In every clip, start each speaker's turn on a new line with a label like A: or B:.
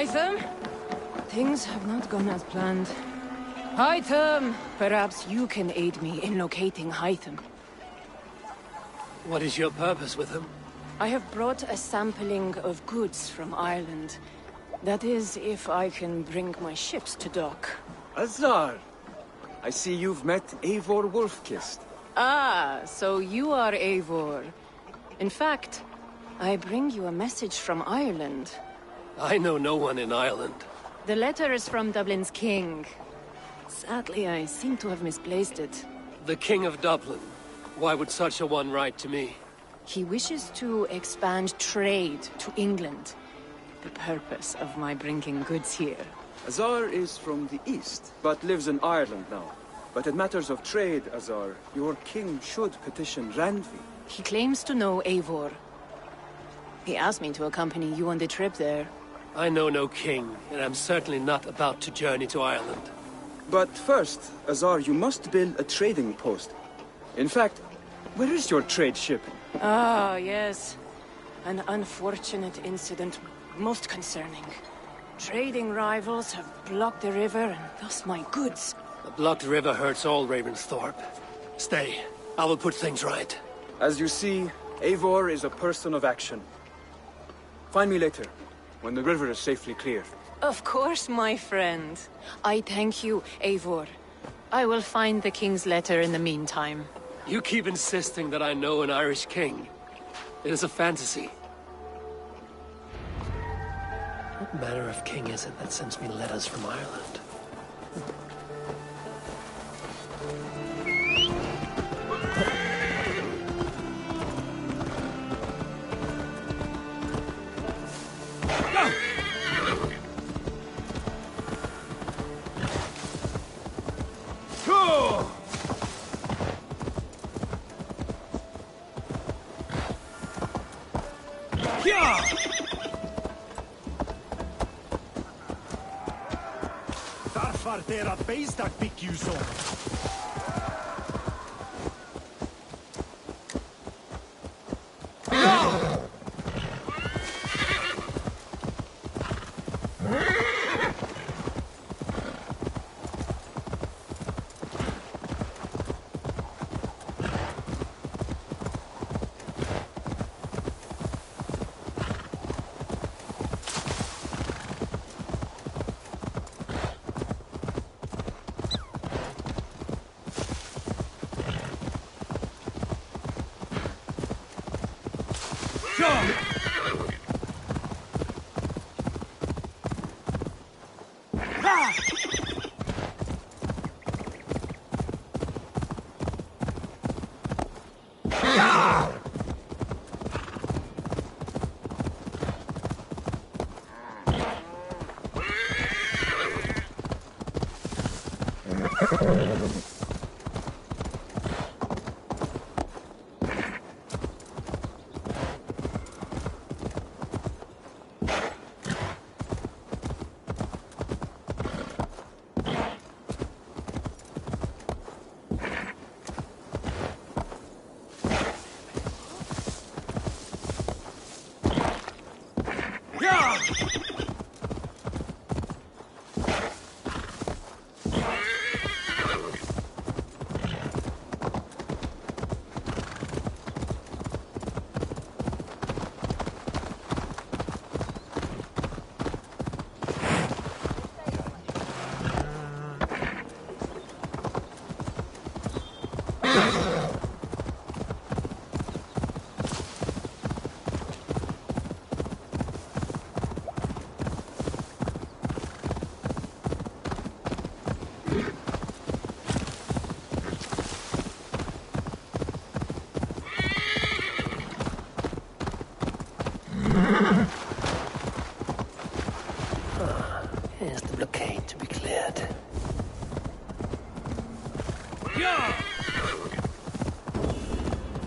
A: Hytham? Things have not gone as planned. Hytham! Perhaps you can aid me in locating Hytham.
B: What is your purpose with him?
A: I have brought a sampling of goods from Ireland. That is, if I can bring my ships to dock.
C: Azar! I see you've met Eivor Wolfkist.
A: Ah, so you are Eivor. In fact, I bring you a message from Ireland.
B: I know no one in Ireland.
A: The letter is from Dublin's king. Sadly, I seem to have misplaced it.
B: The King of Dublin. Why would such a one write to me?
A: He wishes to expand trade to England. The purpose of my bringing goods here.
C: Azar is from the east, but lives in Ireland now. But in matters of trade, Azar, your king should petition Randvi.
A: He claims to know Eivor. He asked me to accompany you on the trip there.
B: I know no king, and I'm certainly not about to journey to Ireland.
C: But first, Azar, you must build a trading post. In fact, where is your trade ship?
A: Ah, yes. An unfortunate incident, most concerning. Trading rivals have blocked the river, and thus my goods.
B: A blocked river hurts all Ravensthorpe. Stay. I will put things right.
C: As you see, Eivor is a person of action. Find me later, when the river is safely cleared.
A: Of course, my friend. I thank you, Eivor. I will find the king's letter in the meantime.
B: You keep insisting that I know an Irish king. It is a fantasy. What manner of king is it that sends me letters from Ireland?
D: Varför dera beistak fick ju så?
B: Here's the blockade to be cleared.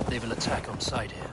B: They will attack on sight here.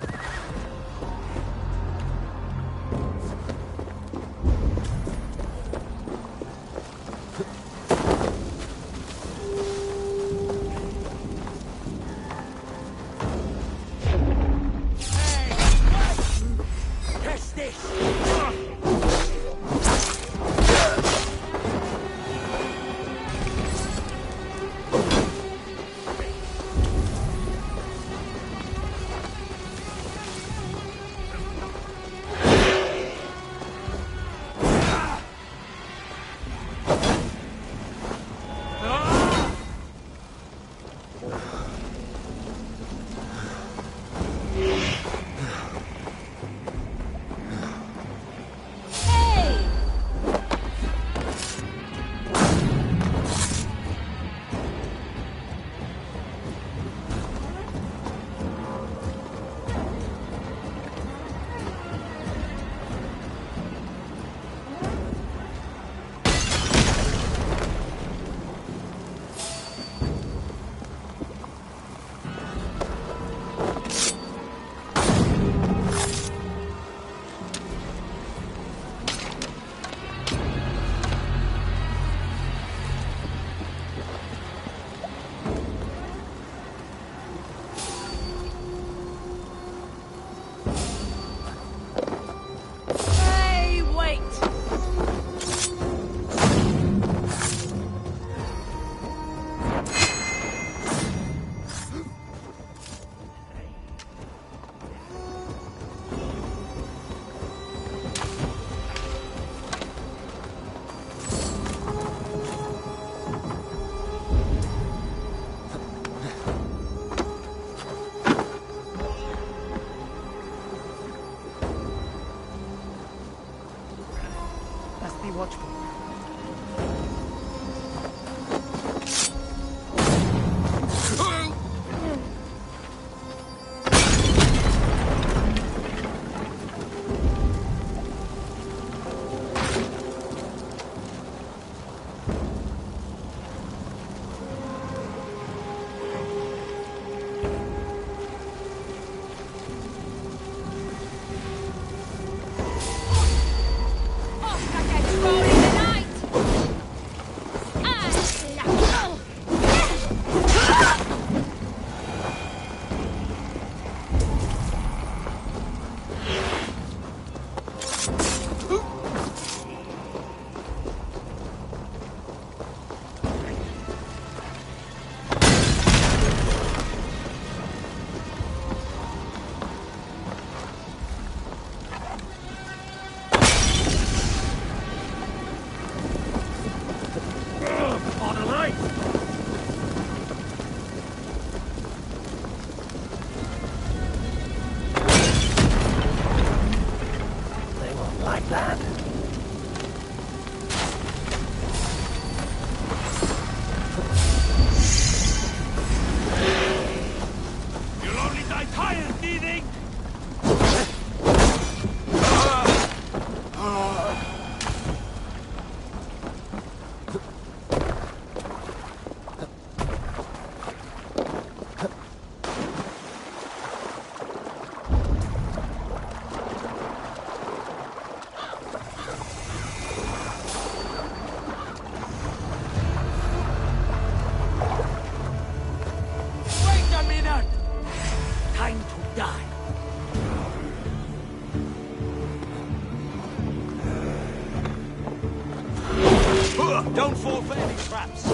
E: Don't fall for any traps.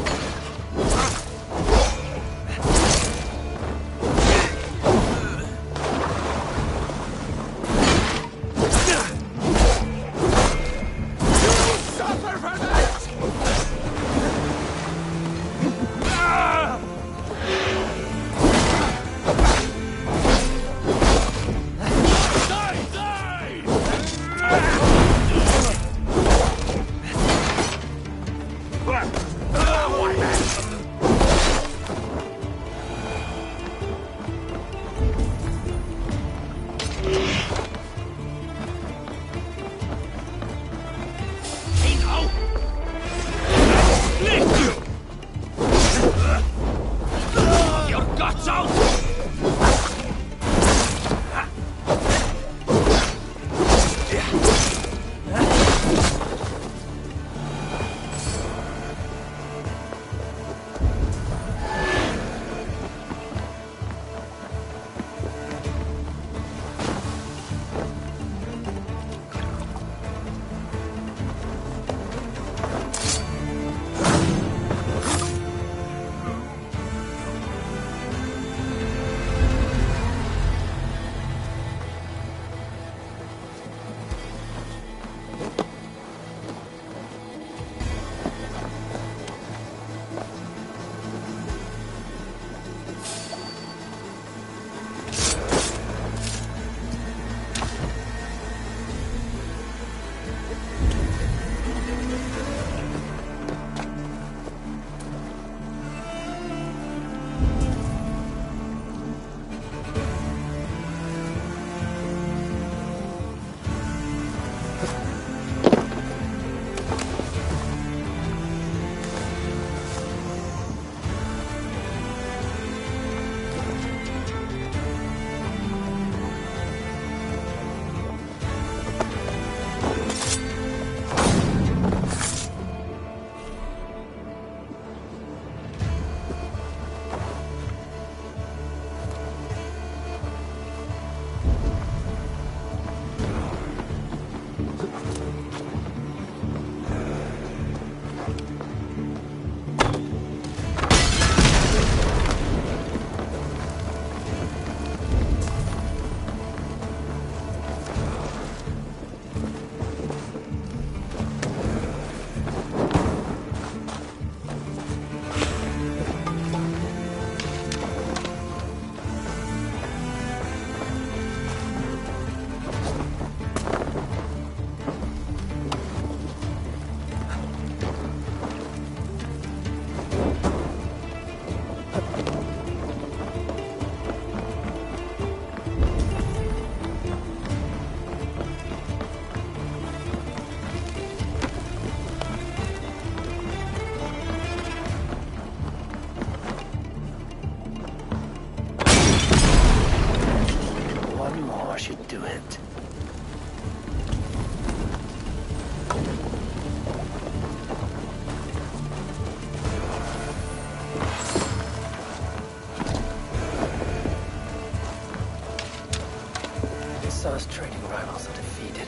B: Sar's trading rivals are defeated.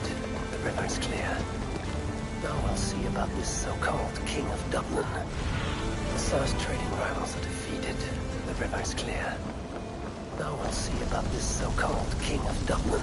B: The river's clear. Now we'll see about this so-called King of Dublin. Sar's trading rivals are defeated. The river's clear. Now we'll see about this so-called King of Dublin.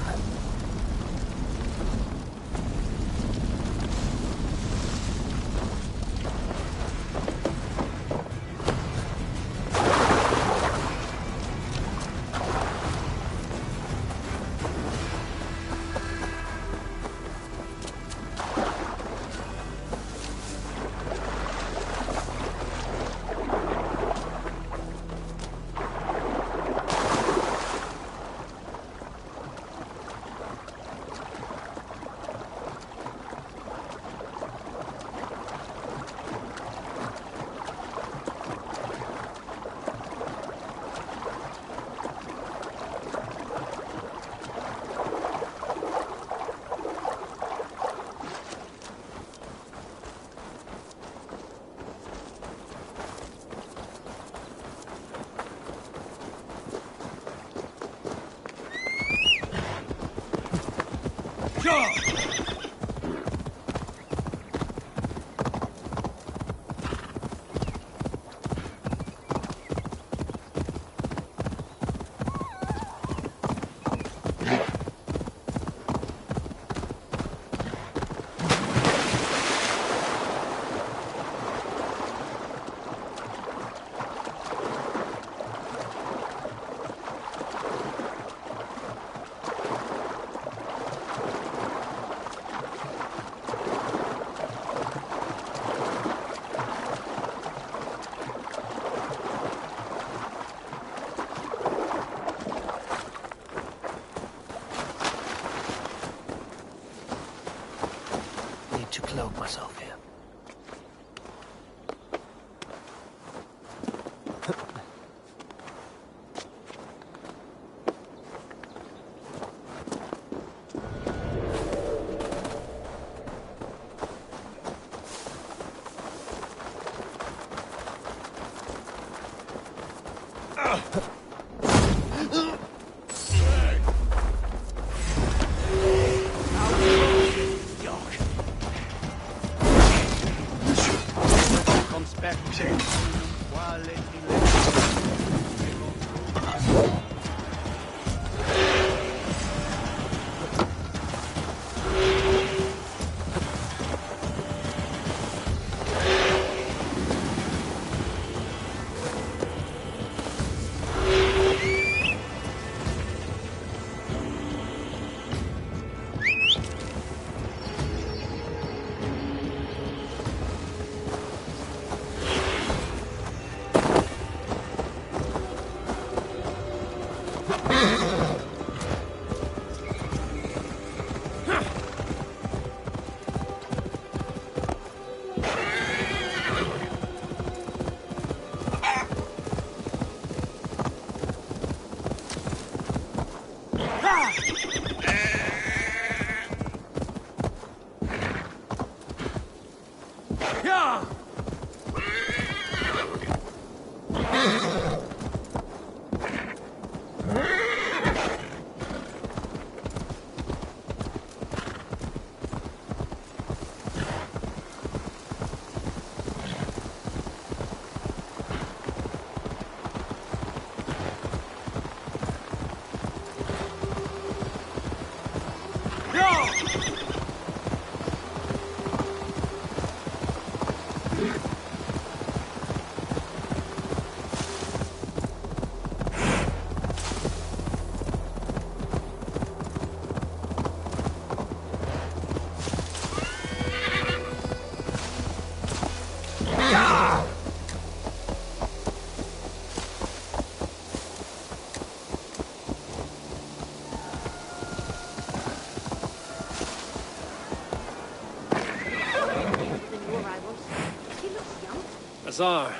B: Azar,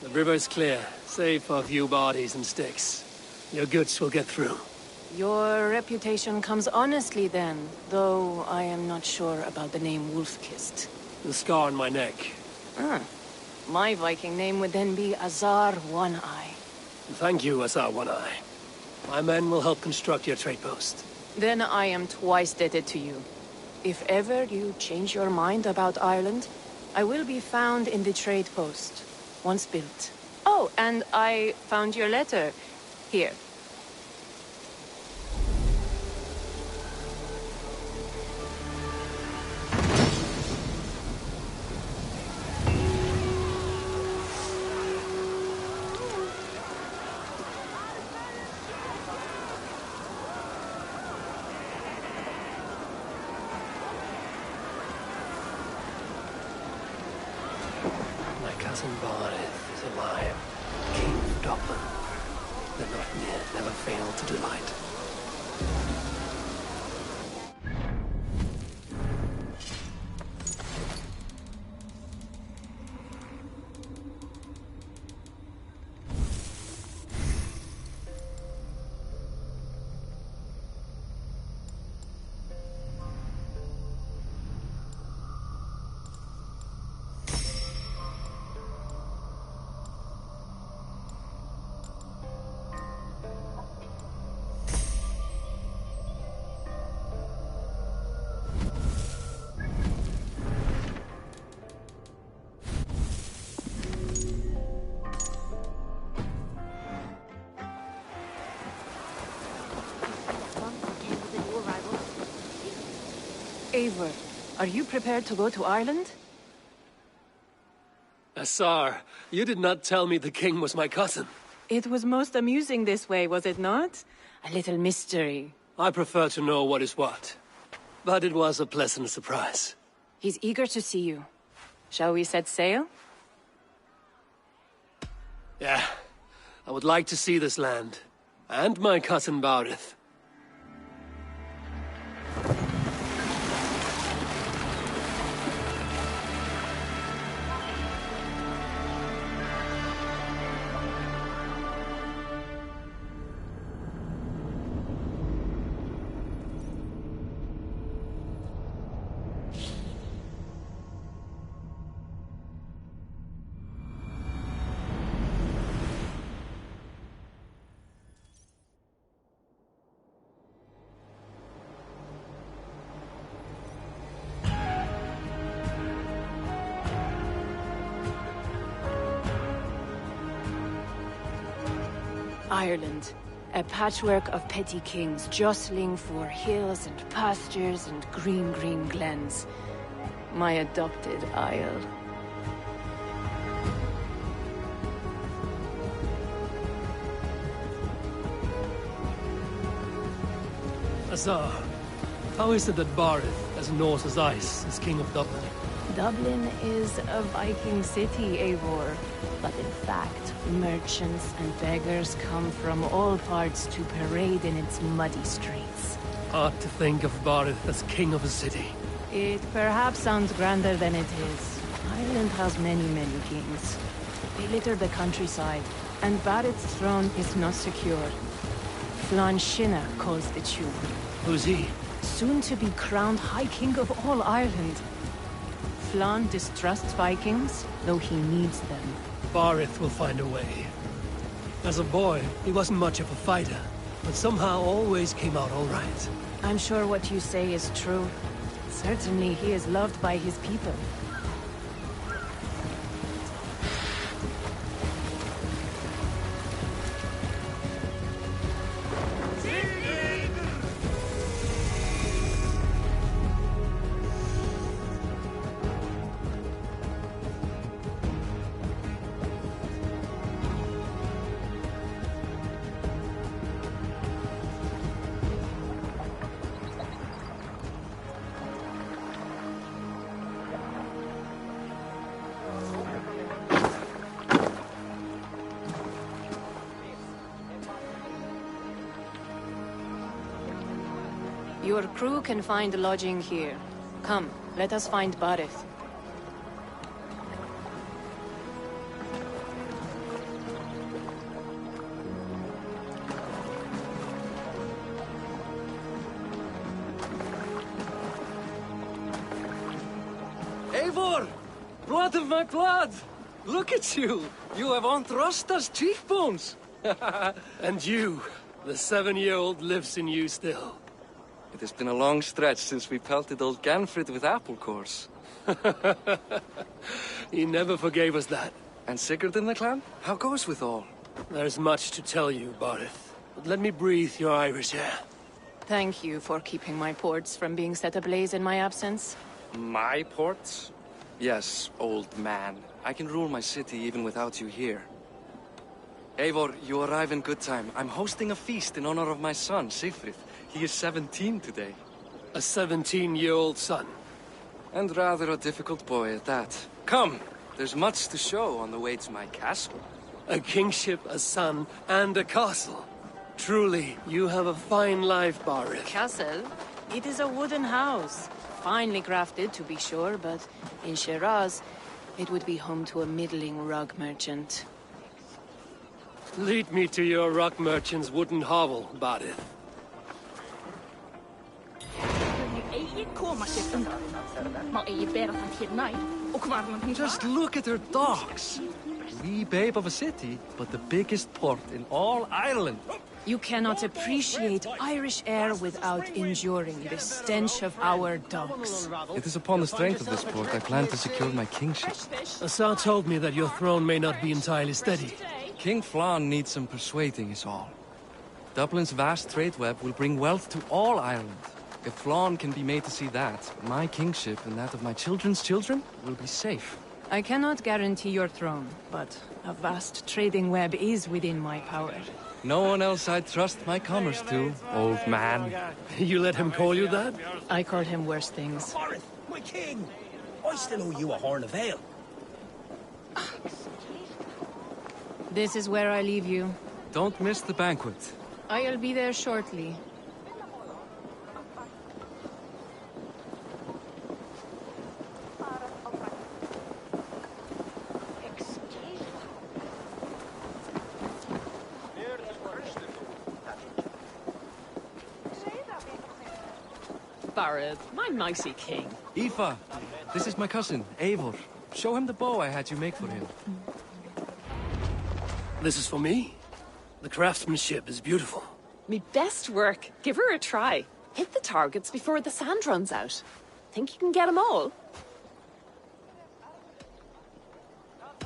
B: the river's clear, save for a few bodies and sticks. Your goods will get through.
A: Your reputation comes honestly then, though I am not sure about the name Wolf-Kissed.
B: The scar on my neck.
A: My Viking name would then be Azar One-Eye.
B: Thank you, Azar One-Eye. My men will help construct your trade post.
A: Then I am twice indebted to you. If ever you change your mind about Ireland, I will be found in the trade post, once built. Oh, and I found your letter. Here.
B: Cousin Valhalla is alive. King of Dublin. The Northmen never fail to delight.
A: Eivor, are you prepared to go to Ireland?
B: Azar, you did not tell me the king was my cousin.
A: It was most amusing this way, was it not? A little mystery.
B: I prefer to know what is what. But it was a pleasant surprise.
A: He's eager to see you. Shall we set sail?
B: Yeah. I would like to see this land. And my cousin Baurith.
A: Ireland. A patchwork of petty kings jostling for hills and pastures and green glens. My adopted isle.
E: Azar, how is it that Barith, as Norse as ice, is king of Dublin?
A: Dublin is a Viking city, Eivor. But in fact, merchants and beggars come from all parts to parade in its muddy streets.
E: Hard to think of Barith as king of a city.
A: It perhaps sounds grander than it is. Ireland has many kings. They litter the countryside, and Barith's throne is not secure. Flann Sinna calls the tune.
E: Who's he?
A: Soon to be crowned High King of all Ireland. Flann distrusts Vikings, though he needs them.
E: Barith will find a way. As a boy, he wasn't much of a fighter, but somehow always came out all right.
A: I'm sure what you say is true. Certainly he is loved by his people. Your crew can find lodging here. Come, let us find Barith.
F: Eivor! Blood of my blood! Look at you! You have Andrasta's cheekbones!
E: And you, the 7-year-old lives in you still.
F: It has been a long stretch since we pelted old Ganfrid with apple cores.
E: He never forgave us that.
F: And Sigurd in the clan? How goes with all?
E: There's much to tell you, Barith. But let me breathe your Irish air.
A: Thank you for keeping my ports from being set ablaze in my absence.
F: My ports? Yes, old man. I can rule my city even without you here. Eivor, you arrive in good time. I'm hosting a feast in honor of my son, Sigfrid. He is 17 today.
E: A 17-year-old son.
F: And rather a difficult boy at that. Come, there's much to show on the way to my castle.
E: A kingship, a son, and a castle. Truly, you have a fine life, Barith.
A: Castle? It is a wooden house. Finely crafted, to be sure, but in Shiraz, it would be home to a middling rug merchant.
E: Lead me to your rock merchant's wooden hovel, Barith.
F: Just look at her docks. Wee babe of a city, but the biggest port in all Ireland.
A: You cannot appreciate Irish air without enduring the stench of our docks.
F: It is upon the strength of this port I plan to secure my kingship.
E: Assar told me that your throne may not be entirely steady.
F: King Flann needs some persuading is all. Dublin's vast trade web will bring wealth to all Ireland. If Flann can be made to see that, my kingship and that of my children's children will be safe.
A: I cannot guarantee your throne, but a vast trading web is within my power.
F: No one else I'd trust my commerce to, old man.
E: You let him call you that?
A: I call him worse things.
G: Barith, my king! I still owe you a horn of ale.
A: This is where I leave you.
F: Don't miss the banquet.
A: I'll be there shortly.
H: Barith, my mighty king.
F: Aoife, this is my cousin, Eivor. Show him the bow I had you make for him.
E: This is for me? The craftsmanship is beautiful.
H: Me best work. Give her a try. Hit the targets before the sand runs out. Think you can get them all?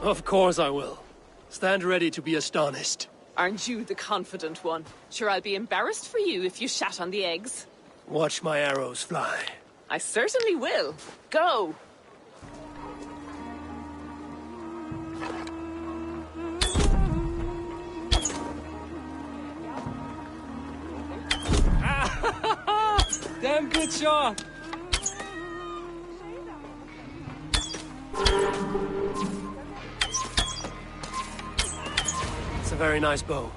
E: Of course I will. Stand ready to be astonished.
H: Aren't you the confident one? Sure, I'll be embarrassed for you if you shat on the eggs.
E: Watch my arrows fly.
H: I certainly will. Go!
F: Damn good shot!
E: It's a very nice bow.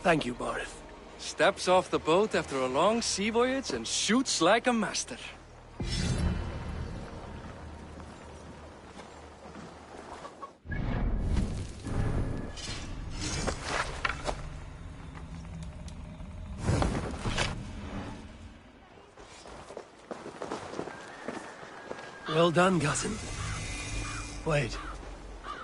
E: Thank you, Barith.
F: Steps off the boat after a long sea voyage and shoots like a master.
E: Well done, cousin. Wait,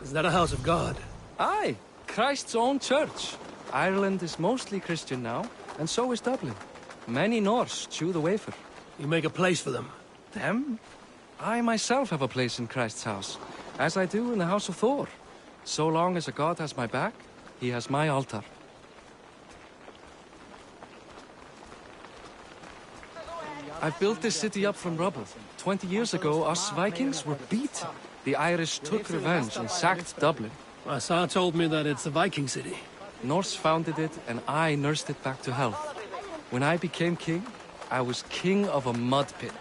E: is that a house of God?
F: Aye, Christ's own church. Ireland is mostly Christian now, and so is Dublin. Many Norse chew the wafer.
E: You make a place for them.
F: Them? I myself have a place in Christ's house, as I do in the house of Thor. So long as a god has my back, he has my altar. I've built this city up from rubble. 20 years ago, us Vikings were beat. The Irish took revenge and sacked Dublin.
E: Asa told me that it's a Viking city.
F: Norse founded it, and I nursed it back to health. When I became king, I was king of a mud pit.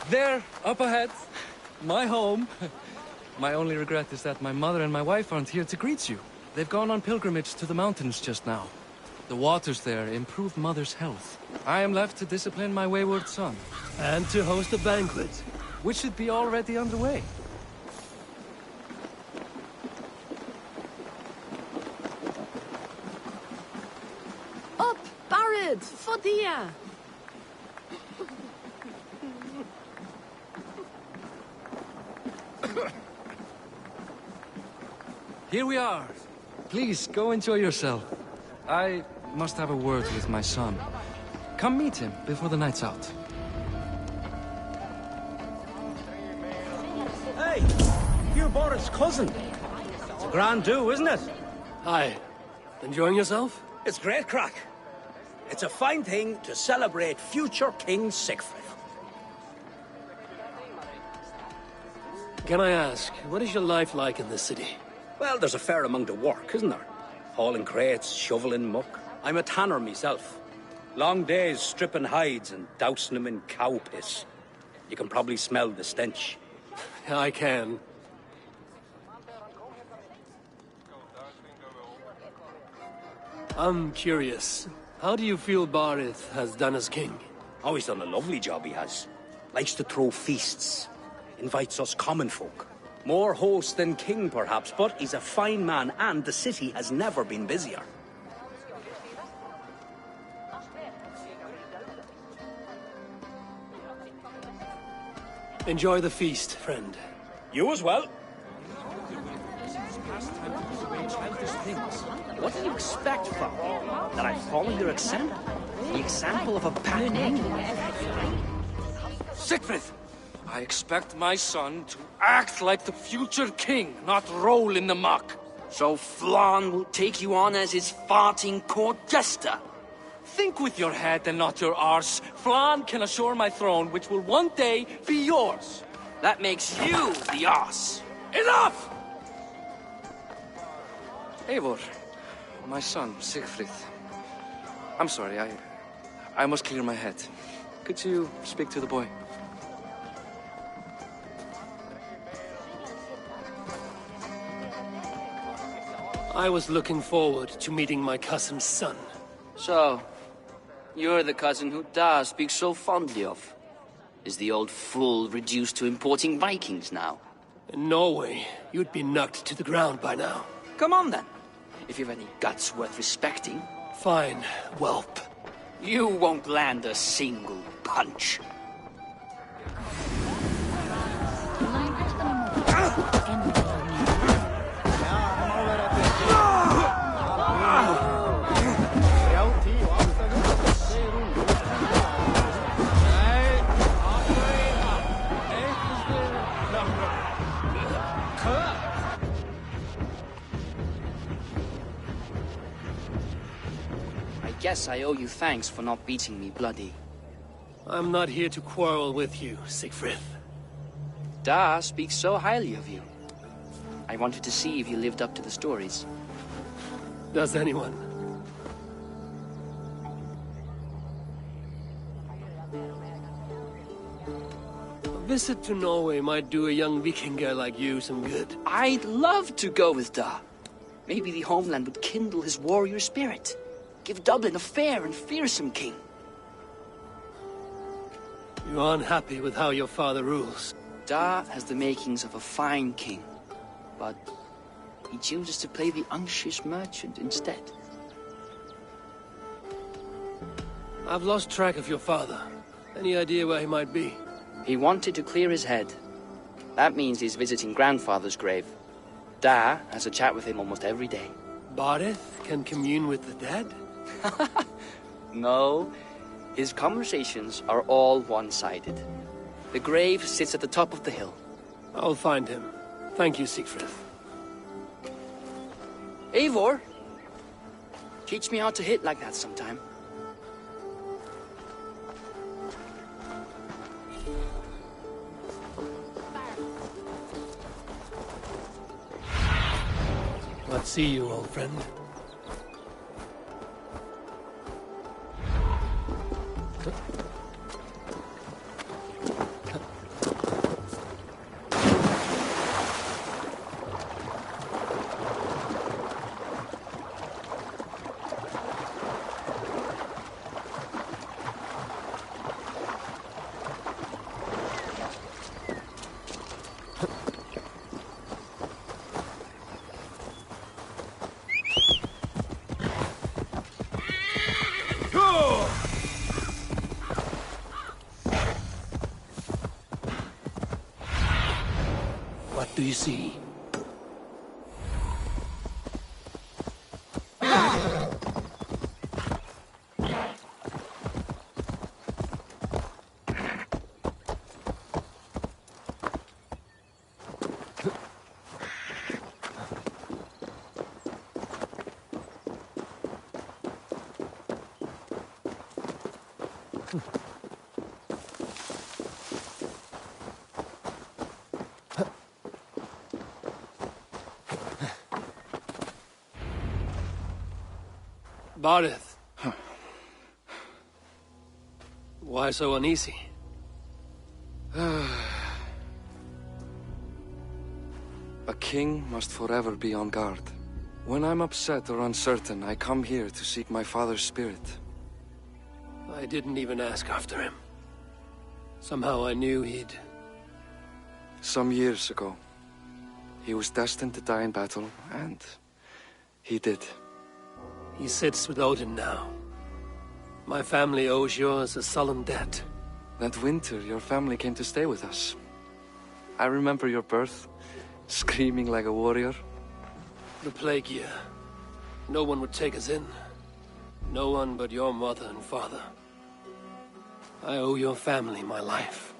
F: There, up ahead, my home. My only regret is that my mother and my wife aren't here to greet you. They've gone on pilgrimage to the mountains just now. The waters there improve Mother's health. I am left to discipline my wayward son.
E: And to host a banquet.
F: Which should be already underway.
A: Up, Barid, Fodia!
F: Here we are. Please, go enjoy yourself. I must have a word with my son. Come meet him before the night's out.
G: Hey, you're Boris' cousin. It's a grand do, isn't it?
E: Hi. Enjoying yourself?
G: It's great crack. It's a fine thing to celebrate future King Siegfried.
E: Can I ask, what is your life like in this city?
G: Well, there's a fair amount of work, isn't there? Hauling crates, shoveling muck. I'm a tanner myself. Long days stripping hides and dousing them in cow piss. You can probably smell the stench.
E: I can. I'm curious. How do you feel Barith has done as king?
G: Oh, he's done a lovely job, he has. Likes to throw feasts. Invites us common folk. More host than king, perhaps, but he's a fine man, and the city has never been busier.
E: Enjoy the feast, friend.
G: You as well.
B: What do you expect from me? That I follow your example? The example of a bad man?
F: Siegfried! I expect my son to act like the future king, not roll in the muck.
B: So Flann will take you on as his farting court jester?
F: Think with your head and not your arse. Flann can assure my throne, which will one day be yours.
B: That makes you the ass.
F: Enough! Eivor, my son, Siegfried. I'm sorry, I must clear my head. Could you speak to the boy?
E: I was looking forward to meeting my cousin's son.
B: So, you're the cousin who Da speaks so fondly of. Is the old fool reduced to importing Vikings now?
E: In Norway, you'd be knocked to the ground by now.
B: Come on then, if you've any guts worth respecting.
E: Fine, whelp.
B: You won't land a single punch.
I: I guess I owe you thanks for not beating me bloody.
E: I'm not here to quarrel with you, Siegfried.
I: Da speaks so highly of you. I wanted to see if you lived up to the stories.
E: Does anyone? A visit to Norway might do a young Vikinger like you some good.
I: I'd love to go with Da. Maybe the homeland would kindle his warrior spirit. Give Dublin a fair and fearsome king.
E: You are unhappy with how your father rules.
I: Da has the makings of a fine king, but he chooses to play the unctuous merchant instead.
E: I've lost track of your father. Any idea where he might be?
I: He wanted to clear his head. That means he's visiting grandfather's grave. Da has a chat with him almost every day.
E: Bardeth can commune with the dead?
I: No, his conversations are all one-sided. The grave sits at the top of the hill.
E: I'll find him. Thank you, Siegfried.
I: Eivor, teach me how to hit like that sometime.
E: Let's see you, old friend. What do you see? Bardeth. Why so uneasy?
F: A king must forever be on guard. When I'm upset or uncertain, I come here to seek my father's spirit.
E: I didn't even ask after him. Somehow I knew he'd...
F: Some years ago, he was destined to die in battle, and he did.
E: He sits with Odin now. My family owes yours a solemn debt.
F: That winter, your family came to stay with us. I remember your birth, screaming like a warrior.
E: The plague year. No one would take us in. No one but your mother and father. I owe your family my life.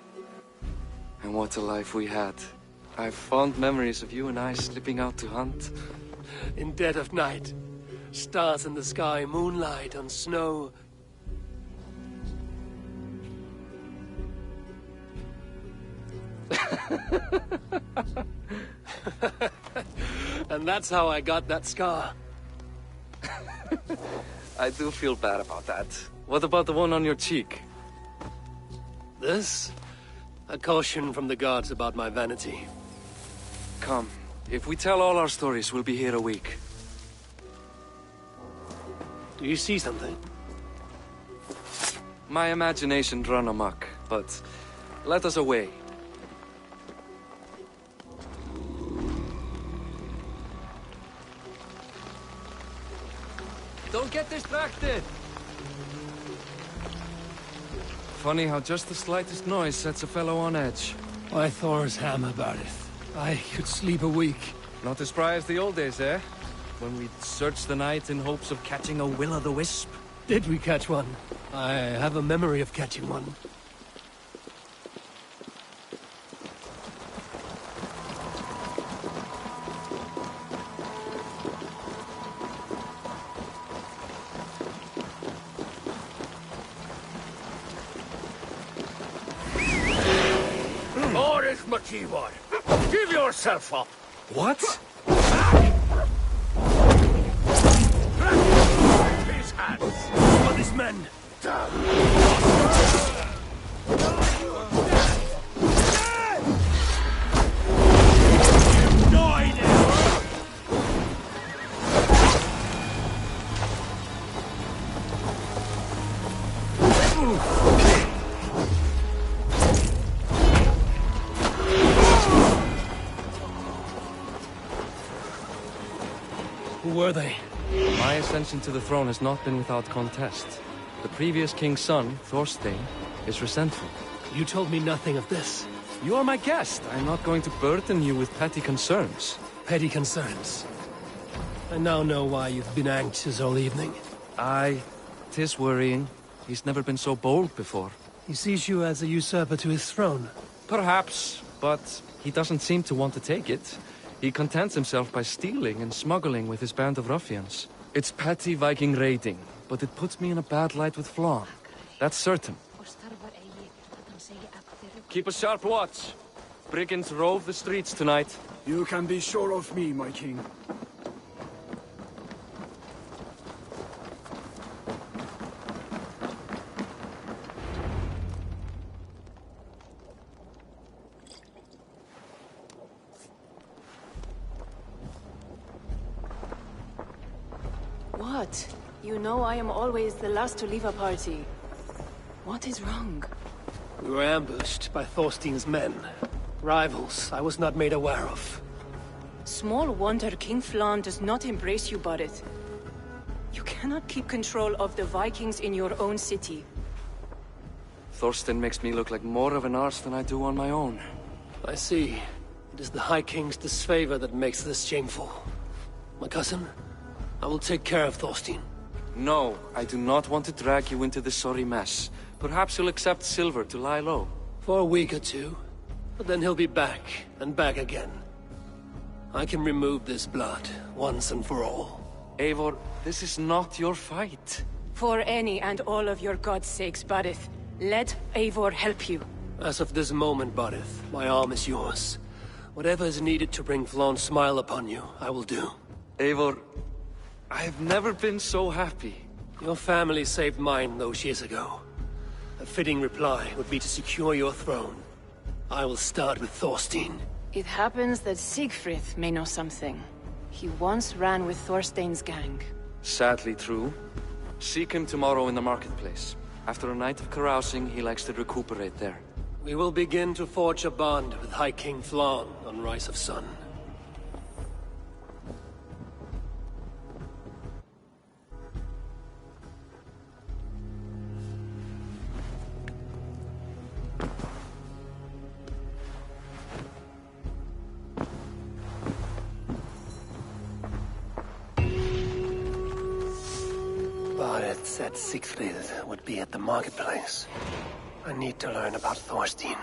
F: And what a life we had. I've fond memories of you and I slipping out to hunt.
E: In dead of night. Stars in the sky, moonlight on snow. And that's how I got that scar.
F: I do feel bad about that. What about the one on your cheek?
E: This? A caution from the gods about my vanity.
F: Come. If we tell all our stories, we'll be here a week.
E: Do you see something?
F: My imagination run amok, but let us away. Don't get distracted! Funny how just the slightest noise sets a fellow on edge.
E: Why Thor's hammer, Bardeth? I could sleep a week.
F: Not as spry as the old days, eh? When we'd search the night in hopes of catching a will-o'-the-wisp.
E: Did we catch one? I have a memory of catching one.
G: Eivor! Give yourself up!
F: What?
G: His hands!
D: For this man! No idea!
E: Who were they?
F: My ascension to the throne has not been without contest. The previous king's son, Thorstein, is resentful.
E: You told me nothing of this.
F: You are my guest. I'm not going to burden you with petty concerns.
E: Petty concerns. I now know why you've been anxious all evening.
F: Aye, 'tis worrying. He's never been so bold before.
E: He sees you as a usurper to his throne.
F: Perhaps, but he doesn't seem to want to take it. He contents himself by stealing and smuggling with his band of ruffians. It's petty Viking raiding, but it puts me in a bad light with Flann. That's certain. Keep a sharp watch. Brigands rove the streets tonight.
C: You can be sure of me, my king.
A: What? You know I am always the last to leave a party. What is wrong?
E: We were ambushed by Thorstein's men. Rivals I was not made aware of.
A: Small wonder King Flann does not embrace you, Barret. You cannot keep control of the Vikings in your own city.
F: Thorstein makes me look like more of an arse than I do on my own.
E: I see. It is the High King's disfavor that makes this shameful. My cousin, I will take care of Thorstein.
F: No, I do not want to drag you into this sorry mess. Perhaps you'll accept silver to lie low.
E: For a week or two. But then he'll be back, and back again. I can remove this blood, once and for all.
F: Eivor, this is not your fight.
A: For any and all of your god's sakes, Barret, let Eivor help you.
E: As of this moment, Barith, my arm is yours. Whatever is needed to bring Flann's smile upon you, I will do.
F: Eivor, I have never been so happy.
E: Your family saved mine those years ago. A fitting reply would be to secure your throne. I will start with Thorstein.
A: It happens that Siegfried may know something. He once ran with Thorstein's gang.
F: Sadly true. Seek him tomorrow in the marketplace. After a night of carousing, he likes to recuperate there.
E: We will begin to forge a bond with High King Flann on Rise of Sun. Barret said Siegfried would be at the marketplace. I need to learn about Thorstein.